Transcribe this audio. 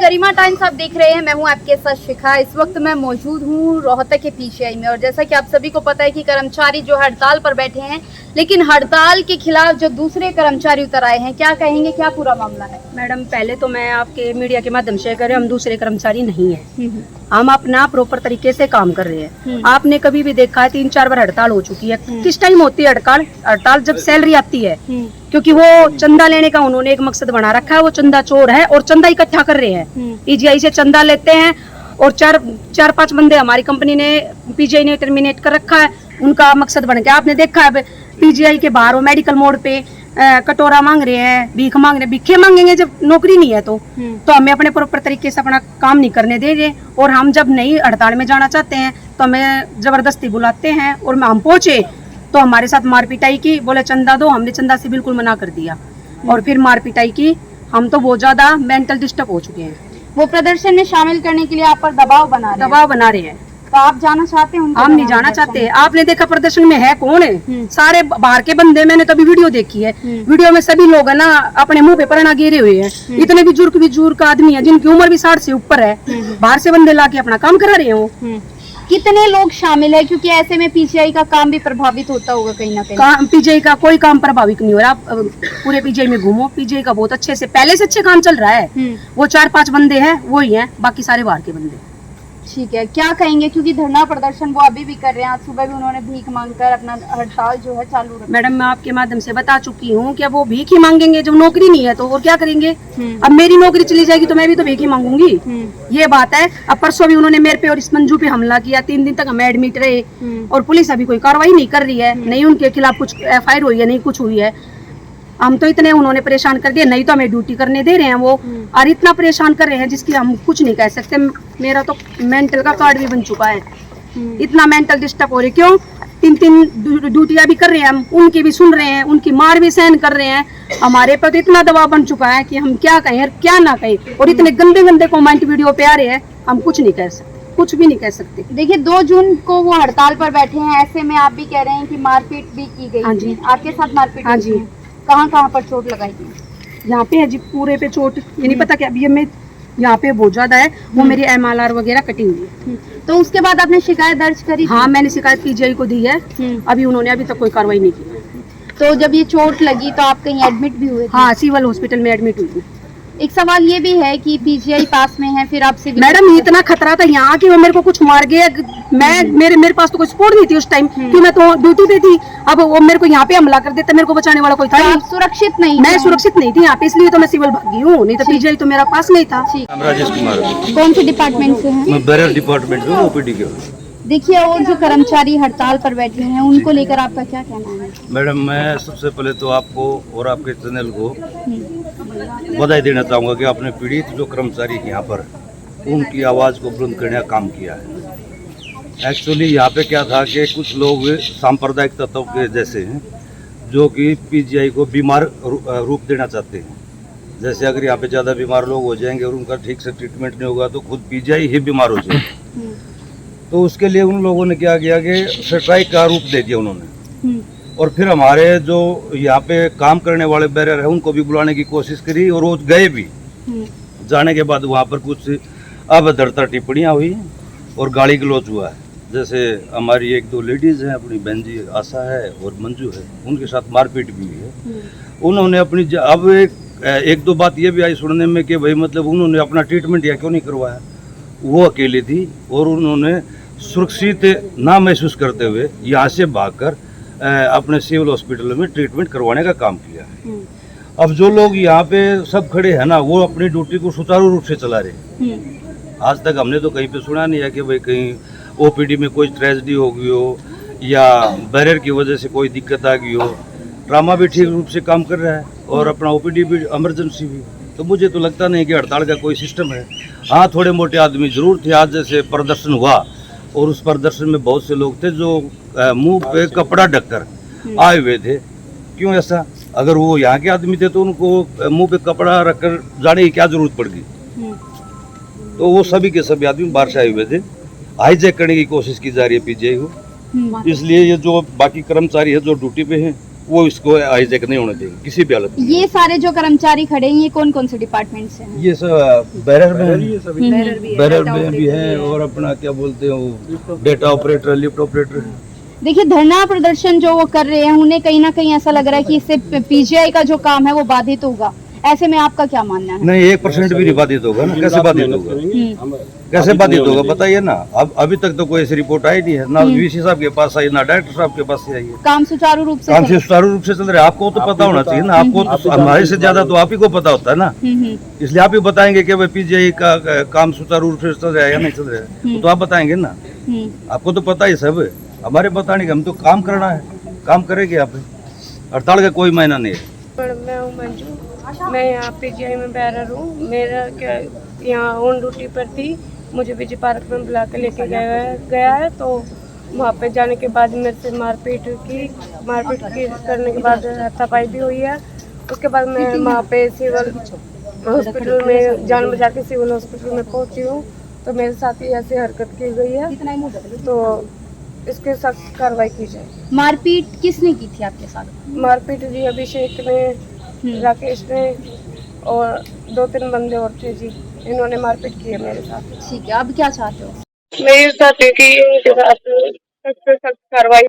गरिमा times आप देख रहे हैं, मैं हूं आपके साथ शिखा। इस वक्त मैं मौजूद हूं रोहतक के पीजीआई में और जैसा कि आप सभी को पता है कि कर्मचारी जो हड़ताल पर बैठे हैं, लेकिन हड़ताल के खिलाफ जो दूसरे कर्मचारी उतर आए हैं, क्या कहेंगे, क्या पूरा मामला है? मैडम, पहले तो मैं आपके मीडिया के माध्यम से कह रही हूँ, हम दूसरे कर्मचारी नहीं है। हम अपना प्रॉपर तरीके से काम कर रहे हैं। आपने कभी भी देखा है 3-4 बार हड़ताल हो चुकी है। किस टाइम होती है हड़ताल? हड़ताल जब सैलरी आती है, क्योंकि वो चंदा लेने का उन्होंने एक मकसद बना रखा है। वो चंदा चोर है और चंदा इकट्ठा कर रहे हैं। पीजीआई से चंदा लेते हैं और 4-5 बंदे हमारी कंपनी ने, पीजीआई ने टर्मिनेट कर रखा है। उनका मकसद बन गया। आपने देखा है पीजीआई के बाहर वो मेडिकल मोड़ पे कटोरा मांग रहे हैं, भीख मांग रहे हैं। भीखे मांगेंगे जब नौकरी नहीं है तो हमें अपने प्रॉपर तरीके से अपना काम नहीं करने दे रहे। और हम जब नई हड़ताल में जाना चाहते हैं तो हमें जबरदस्ती बुलाते हैं और हम पहुंचे तो हमारे साथ मारपिटाई की। बोले चंदा दो, हमने चंदा से बिल्कुल मना कर दिया और फिर मारपिटाई की। हम तो बहुत ज्यादा मेंटल डिस्टर्ब हो चुके हैं। वो प्रदर्शन में शामिल करने के लिए आप पर दबाव बना रहे हैं। तो आप जाना चाहते हैं? हम नहीं जाना चाहते। आपने देखा प्रदर्शन में है कौन है? सारे बाहर के बंदे। मैंने कभी वीडियो देखी है, वीडियो में सभी लोग है ना अपने मुंह पे परणा गिरे हुए हैं। इतने बुजुर्ग आदमी है जिनकी उम्र भी 60 से ऊपर है। बाहर से बंदे लाके अपना काम करा रहे हो। कितने लोग शामिल है? क्योंकि ऐसे में पीजीआई का काम भी प्रभावित होता होगा कहीं ना कहीं। पीजीआई का कोई काम प्रभावित नहीं हो रहा। आप पूरे पीजीआई में घूमो, पीजीआई का बहुत अच्छे से पहले से अच्छे काम चल रहा है। वो 4-5 बंदे हैं, वो ही हैं, बाकी सारे बाहर के बंदे। ठीक है, क्या कहेंगे? क्योंकि धरना प्रदर्शन वो अभी भी कर रहे हैं। आज सुबह भी उन्होंने भीख मांगकर अपना हड़ताल जो है चालू रखा। मैडम, मैं आपके माध्यम से बता चुकी हूँ कि वो भीख ही मांगेंगे जब नौकरी नहीं है तो। और क्या करेंगे? अब मेरी नौकरी चली जाएगी तो मैं भी तो भीख ही मांगूंगी। ये बात है। अब परसों भी उन्होंने मेरे पे और इस मंजू पे हमला किया। 3 दिन तक हम एडमिट रहे और पुलिस अभी कोई कार्रवाई नहीं कर रही है। नहीं उनके खिलाफ कुछ FIR हुई है, नहीं कुछ हुई है। हम तो इतने उन्होंने परेशान कर दिया, नहीं तो हमें ड्यूटी करने दे रहे हैं वो। और इतना परेशान कर रहे हैं जिसकी हम कुछ नहीं कह सकते। मेरा तो मेंटल का कार्ड भी बन चुका है। इतना मेंटल डिस्टर्ब हो रही। क्यों? 3 ड्यूटियां भी कर रहे हैं हम, उनकी भी सुन रहे हैं, उनकी मार भी सहन कर रहे हैं। हमारे पर तो इतना दबाव बन चुका है कि हम क्या कहें और क्या ना कहें। और इतने गंदे गंदे कमेंट वीडियो पे आ रहे हैं, हम कुछ नहीं कह सकते, कुछ भी नहीं कह सकते। देखिए, 2 जून को वो हड़ताल पर बैठे हैं। ऐसे में आप भी कह रहे हैं कि मारपीट भी की गई। हाँ जी। आपके साथ मारपीट? हाँ जी। कहाँ पर चोट लगाई थी? यहाँ पे है जी, पूरे पे चोट। ये नहीं पता क्या अभी मैं यहाँ पे बहुत ज्यादा है। वो मेरी MLR वगैरह कटी हुई है। तो उसके बाद आपने शिकायत दर्ज करी? हाँ, मैंने शिकायत पीजीआई को दी है। अभी उन्होंने अभी तक कोई कार्रवाई नहीं की। तो जब ये चोट लगी तो आप कहीं एडमिट भी हुए थे? हाँ, सिविल हॉस्पिटल में एडमिट हुई। एक सवाल ये भी है कि पीजीआई पास में है, फिर आपसे मैडम इतना खतरा था यहाँ कि वो मेरे को कुछ मार गया। मेरे पास तो कोई सपोर्ट नहीं थी उस टाइम, कि मैं तो ड्यूटी पे थी। अब वो मेरे को यहाँ पे हमला कर देता, मेरे को बचाने वाला कोई था नहीं। आप सुरक्षित नहीं? मैं सुरक्षित नहीं थी यहाँ पे, इसलिए तो मैं सिविल भागी हूँ, नहीं तो पीजीआई तो मेरा पास नहीं था। राजेश कुमार। कौन से डिपार्टमेंट से हैं? मैं बैरियर डिपार्टमेंट में OPD के। देखिए, और जो कर्मचारी हड़ताल पर बैठे हैं उनको लेकर आपका क्या कहना है? मैडम, मैं सबसे पहले तो आपको और आपके चैनल को बधाई देना चाहूँगा कि आपने पीड़ित जो कर्मचारी यहाँ पर उनकी आवाज़ को बुलंद करने का काम किया है। एक्चुअली यहाँ पे क्या था कि कुछ लोग सांप्रदायिक तत्व के जैसे हैं जो कि पीजीआई को बीमार रूप देना चाहते हैं। जैसे अगर यहाँ पे ज़्यादा बीमार लोग हो जाएंगे और उनका ठीक से ट्रीटमेंट नहीं होगा तो खुद पीजीआई ही बीमार हो जाएगी। तो उसके लिए उन लोगों ने क्या किया कि स्ट्राइक का रूप दे दिया उन्होंने। और फिर हमारे जो यहाँ पे काम करने वाले बैरियर हैं उनको भी बुलाने की कोशिश करी और वो गए भी। जाने के बाद वहाँ पर कुछ अभद्रता टिप्पणियाँ हुई और गाली गलौज हुआ है। जैसे हमारी 1-2 लेडीज़ हैं, अपनी बहन जी आशा है और मंजू है, उनके साथ मारपीट भी हुई है। उन्होंने अपनी अब एक 2 बात ये भी आई सुनने में कि भाई मतलब उन्होंने अपना ट्रीटमेंट यहाँ क्यों नहीं करवाया। वो अकेली थी और उन्होंने सुरक्षित ना महसूस करते हुए यहाँ से भागकर अपने सिविल हॉस्पिटल में ट्रीटमेंट करवाने का काम किया है। अब जो लोग यहाँ पे सब खड़े हैं ना, वो अपनी ड्यूटी को सुचारू रूप से चला रहे हैं। आज तक हमने तो कहीं पे सुना नहीं है कि भाई कहीं OPD में कोई ट्रेजेडी हो गई हो या बैरियर की वजह से कोई दिक्कत आ गई हो। ड्रामा भी ठीक रूप से काम कर रहा है और अपना OPD भी, इमरजेंसी भी। तो मुझे तो लगता नहीं कि हड़ताल का कोई सिस्टम है। हाँ, थोड़े मोटे आदमी जरूर थे। आज जैसे प्रदर्शन हुआ और उस प्रदर्शन में बहुत से लोग थे जो मुंह पे कपड़ा ढककर आए हुए थे। क्यों ऐसा? अगर वो यहाँ के आदमी थे तो उनको मुंह पे कपड़ा रखकर जाने की क्या जरूरत पड़ गई? तो वो सभी के सभी आदमी बाहर से आए हुए थे। हाईजैक करने की कोशिश की जा रही है पीजीआई को। इसलिए ये जो बाकी कर्मचारी है जो ड्यूटी पे हैं वो इसको हाईजैक नहीं होने देंगे किसी भी हालत में। ये सारे जो कर्मचारी खड़े हैं ये कौन कौन से डिपार्टमेंट से हैं? ये सब बैरर में बैरर भी है, बैरर डाटा में भी है और अपना क्या बोलते हैं वो डेटा ऑपरेटर, लिफ्ट ऑपरेटर। देखिए धरना प्रदर्शन जो वो कर रहे हैं उन्हें कहीं ना कहीं ऐसा लग रहा है कि इससे पीजीआई का जो काम है वो बाधित होगा। ऐसे में आपका क्या मानना है? नहीं 1% भी नहीं बाधित होगा ना, कैसे बाधित होगा? कैसे बाधित होगा बताइए ना। अब अभी तक तो कोई ऐसी रिपोर्ट आई नहीं है, ना वीसी साहब के पास आई, ना डायरेक्टर साहब के पास आई है। काम सुचारू रूप से काम से सुचारू रूप से चल रहा है, आपको तो पता होना चाहिए ना। आपको तो हमारे से ज्यादा तो आप ही को पता होता है ना, इसलिए आप ही बताएंगे कि भाई पीजीआई का काम सुचारू रूप से चल रहा है या नहीं चल रहा है, तो आप बताएंगे ना। आपको तो पता ही सब, हमारे बताने का हम तो काम करना है, काम करेंगे आप। हड़ताल का कोई मायना नहीं है। मैं हूँ मंजू, मैं यहाँ पीजीआई में बैरर हूँ। मेरा क्या यहाँ ऑन ड्यूटी पर थी, मुझे बीजी पार्क में बुला के लेके गया है। तो वहाँ पे जाने के बाद मेरे से मारपीट करने के बाद हाथापाई भी हुई है। उसके बाद मैं वहाँ पे सिविल हॉस्पिटल में जान बचा के सिविल हॉस्पिटल में पहुँची हूँ। तो मेरे साथ ही ऐसी हरकत की गई है, तो इसके सख्त कार्रवाई की जाए। मारपीट किसने की थी आपके साथ? मारपीट जी अभिषेक ने, राकेश ने और 2-3 बंदे और थे जी, इन्होंने मारपीट की है मेरे साथ। ठीक है, अब क्या चाहते हो? मैं ये चाहती हूँ कि इनके साथ सख्त से सख्त कार्रवाई।